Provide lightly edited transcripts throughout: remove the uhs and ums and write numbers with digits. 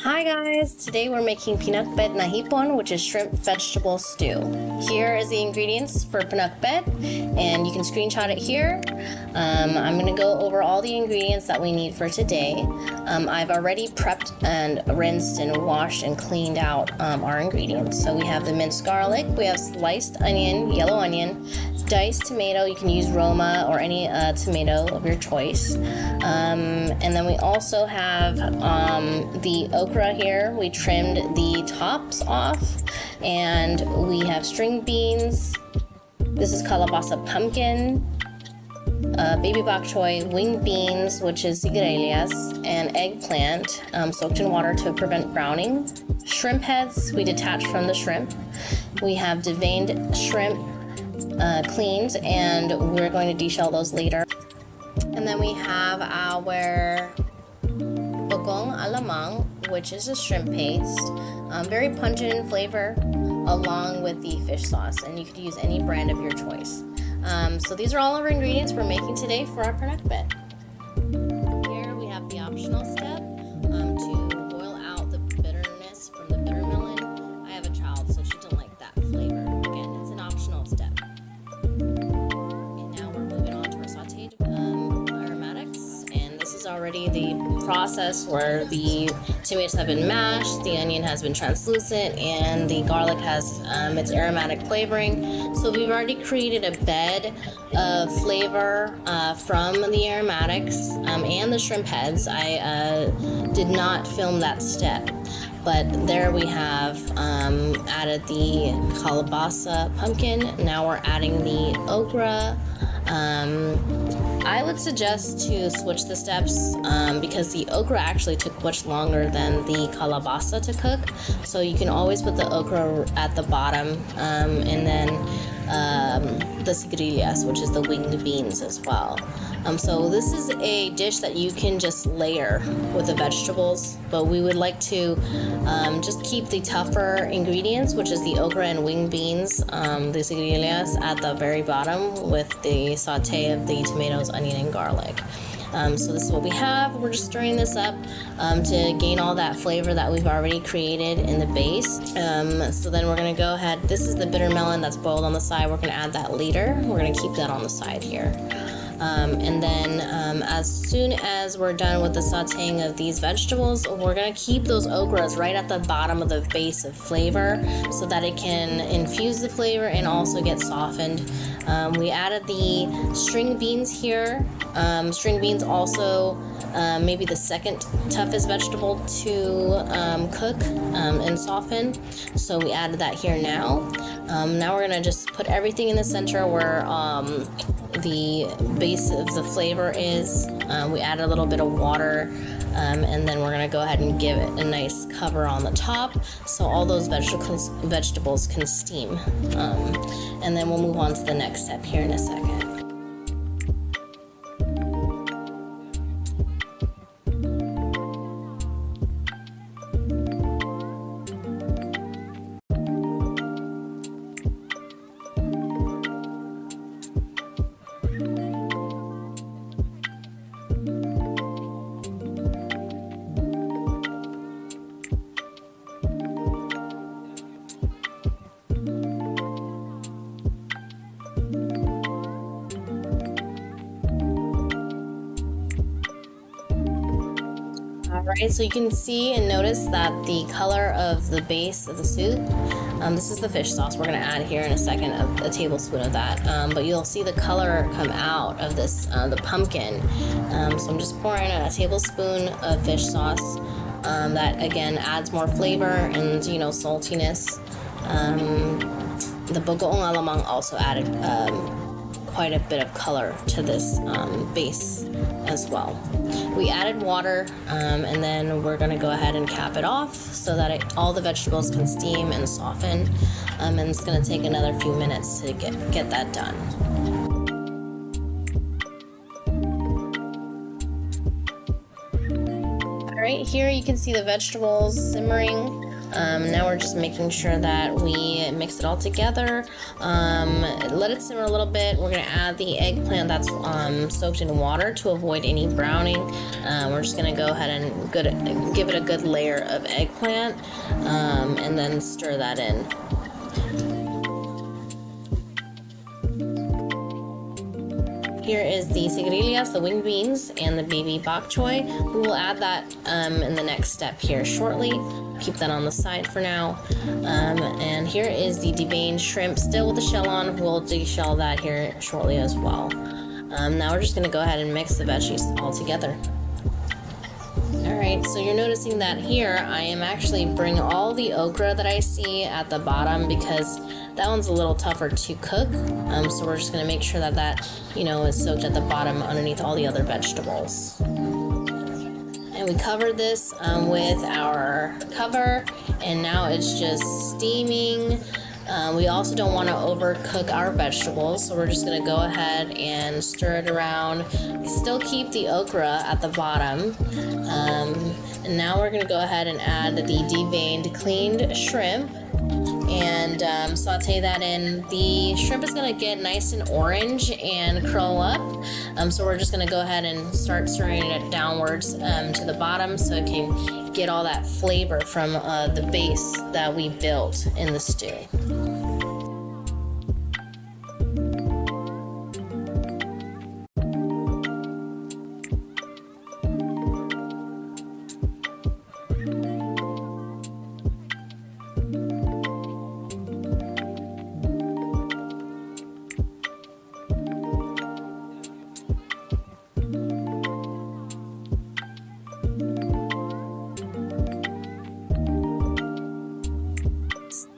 Hi guys! Today we're making pinakbet na hipon, which is shrimp vegetable stew. Here is the ingredients for pinakbet, and you can screenshot it here. I'm going to go over all the ingredients that we need for today. I've already prepped and rinsed and washed and cleaned out our ingredients. So we have the minced garlic, we have sliced onion, yellow onion, diced tomato. You can use Roma or any tomato of your choice. And then we also have the okra here. We trimmed the tops off, and we have string beans. This is Kalabasa Pumpkin, baby Bokchoy, winged beans, which is sigarilyas, and eggplant soaked in water to prevent browning. Shrimp heads we detached from the shrimp. We have deveined shrimp cleaned, and we're going to deshell those later. And then we have our Bagoong Alamang, which is a shrimp paste, very pungent in flavor, along with the fish sauce, and you could use any brand of your choice. So these are all our ingredients we're making today for our pinakbet. Here we have the optional step to boil out the bitterness from the bitter melon. I have a child, so she doesn't like that flavor. Again, it's an optional step. And now we're moving on to our sauteed aromatics, and this is already the process where the tomatoes have been mashed, the onion has been translucent, and the garlic has its aromatic flavoring. So we've already created a bed of flavor from the aromatics and the shrimp heads. I did not film that step, but there we have added the Kalabasa Pumpkin. Now we're adding the okra. I would suggest to switch the steps because the okra actually took much longer than the kalabasa to cook. So you can always put the okra at the bottom, and then the sigarilyas, which is the winged beans as well. So this is a dish that you can just layer with the vegetables, but we would like to just keep the tougher ingredients, which is the okra and winged beans, the sigarilyas, at the very bottom with the saute of the tomatoes, onion, and garlic. So this is what we have. We're just stirring this up to gain all that flavor that we've already created in the base. So then we're going to go ahead. This is the bitter melon that's boiled on the side. We're going to add that later. We're going to keep that on the side here. And then as soon as we're done with the sauteing of these vegetables, we're going to keep those okras right at the bottom of the base of flavor so that it can infuse the flavor and also get softened. We added the string beans here. String beans also maybe the second toughest vegetable to cook and soften. So we added that here now. Now we're going to just put everything in the center where the base of the flavor is. We added a little bit of water, and then we're going to go ahead and give it a nice cover on the top so all those vegetables can steam. And then we'll move on to the next step here in a second. Alright, so you can see and notice that the color of the base of the soup, this is the fish sauce. We're going to add here in a second a tablespoon of that, but you'll see the color come out of this, the pumpkin. So I'm just pouring a tablespoon of fish sauce that again adds more flavor and saltiness. The Bagoong Alamang also added quite a bit of color to this base as well. We added water, and then we're going to go ahead and cap it off so that all the vegetables can steam and soften, and it's going to take another few minutes to get that done. Alright, here you can see the vegetables simmering. Now we're just making sure that we mix it all together. Let it simmer a little bit. We're gonna add the eggplant that's soaked in water to avoid any browning. We're just gonna go ahead and give it a good layer of eggplant, and then stir that in. Here is the sigarilyas, the winged beans, and the baby bokchoy. We will add that in the next step here shortly. Keep that on the side for now. And here is the deveined shrimp, still with the shell on. We'll deshell that here shortly as well. Now we're just gonna go ahead and mix the veggies all together. Alright, so you're noticing that here I am actually bringing all the okra that I see at the bottom because that one's a little tougher to cook. So we're just going to make sure that that, is soaked at the bottom underneath all the other vegetables. And we covered this with our cover, and now it's just steaming. We also don't want to overcook our vegetables, so we're just going to go ahead and stir it around. Still keep the okra at the bottom. And now we're going to go ahead and add the deveined cleaned shrimp and saute that in. The shrimp is going to get nice and orange and curl up. So we're just going to go ahead and start stirring it downwards to the bottom so it can get all that flavor from the base that we built in the stew.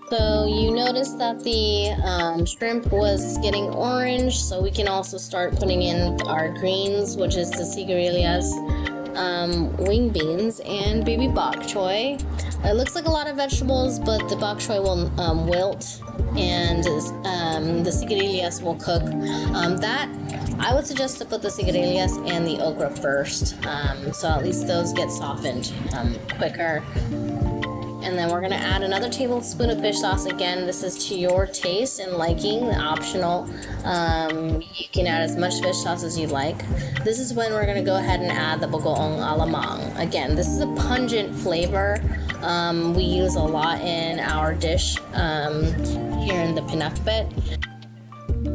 So you notice that the shrimp was getting orange, so we can also start putting in our greens, which is the sigarilyas, wing beans, and baby bok choy. It looks like a lot of vegetables, but the bok choy will wilt, and the sigarilyas will cook. I would suggest to put the sigarilyas and the okra first, so at least those get softened quicker. And then we're going to add another tablespoon of fish sauce. Again, this is to your taste and liking, optional. You can add as much fish sauce as you like. This is when we're going to go ahead and add the Bagoong Alamang. Again, this is a pungent flavor. We use a lot in our dish here in the Pinakbet.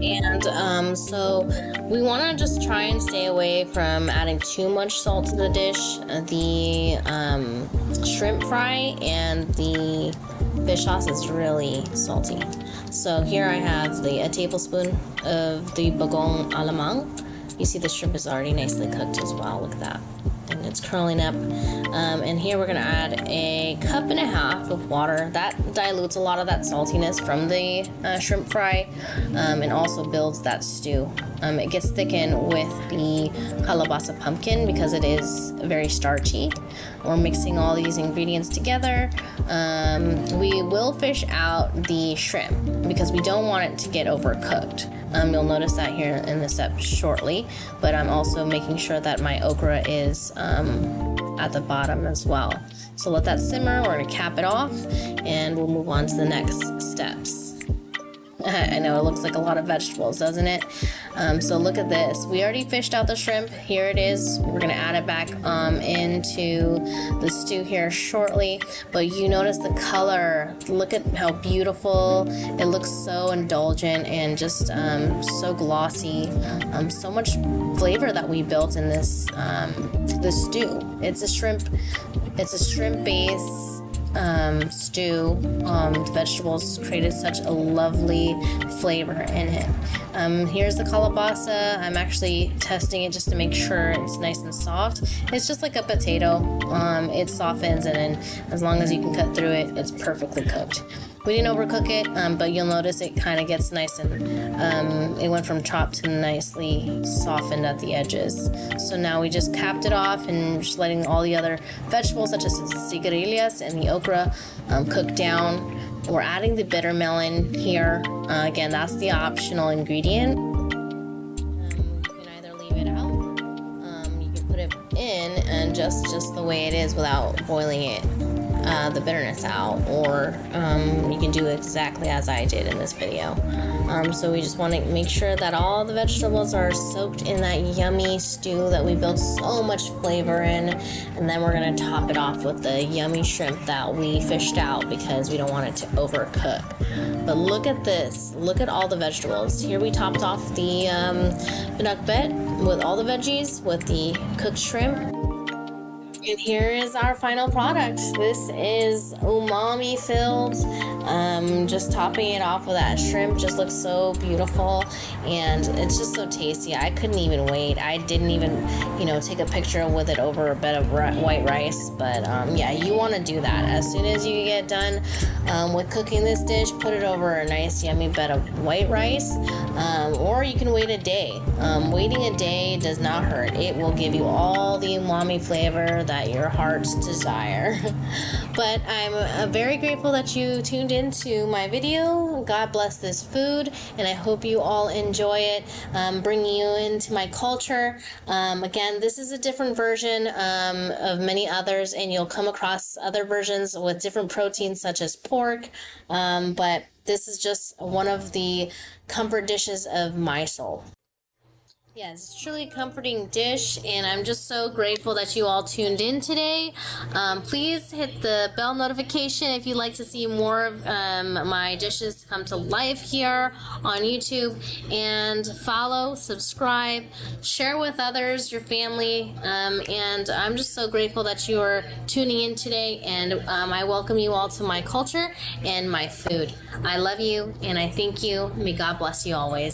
And so we want to just try and stay away from adding too much salt to the dish. The shrimp fry and the fish sauce is really salty. So here I have a tablespoon of the Bagoong Alamang. You see the shrimp is already nicely cooked as well. Look at that. And it's curling up. And here we're going to add 1.5 cups of water. That dilutes a lot of that saltiness from the shrimp fry and also builds that stew. It gets thickened with the Kalabasa Pumpkin because it is very starchy. We're mixing all these ingredients together. We will fish out the shrimp because we don't want it to get overcooked. You'll notice that here in the step shortly, but I'm also making sure that my okra is at the bottom as well. So let that simmer, we're gonna cap it off, and we'll move on to the next steps. I know it looks like a lot of vegetables, doesn't it? So look at this. We already fished out the shrimp. Here it is. We're gonna add it back into the stew here shortly. But you notice the color. Look at how beautiful. It looks so indulgent and just so glossy. So much flavor that we built in this stew. It's a shrimp base stew. Vegetables created such a lovely flavor in it. Here's the kalabasa. I'm actually testing it just to make sure it's nice and soft. It's just like a potato. It softens, and then as long as you can cut through it, it's perfectly cooked. We didn't overcook it, but you'll notice it kind of gets nice and it went from chopped to nicely softened at the edges. So now we just capped it off and just letting all the other vegetables such as the sigarilyas and the okra cook down. We're adding the bitter melon here. Again, that's the optional ingredient. You can either leave it out, you can put it in and just the way it is without boiling it. the bitterness out, or you can do exactly as I did in this video. So we just want to make sure that all the vegetables are soaked in that yummy stew that we built so much flavor in, and then we're going to top it off with the yummy shrimp that we fished out because we don't want it to overcook. But look at this. Look at all the vegetables. Here we topped off the pinakbet with all the veggies with the cooked shrimp. And here is our final product. This is umami filled. Just topping it off with that shrimp just looks so beautiful, and it's just so tasty. I couldn't even wait. I didn't even, take a picture with it over a bed of white rice. But yeah, you want to do that. As soon as you get done with cooking this dish, put it over a nice yummy bed of white rice, or you can wait a day. Waiting a day does not hurt. It will give you all the umami flavor that your hearts desire. But I'm very grateful that you tuned into my video. God bless this food, and I hope you all enjoy it, bringing you into my culture. Again, this is a different version of many others, and you'll come across other versions with different proteins such as pork, but this is just one of the comfort dishes of my soul. Yes, it's truly a comforting dish, and I'm just so grateful that you all tuned in today. Please hit the bell notification if you'd like to see more of my dishes come to life here on YouTube, and follow, subscribe, share with others, your family, and I'm just so grateful that you are tuning in today, and I welcome you all to my culture and my food. I love you, and I thank you. May God bless you always.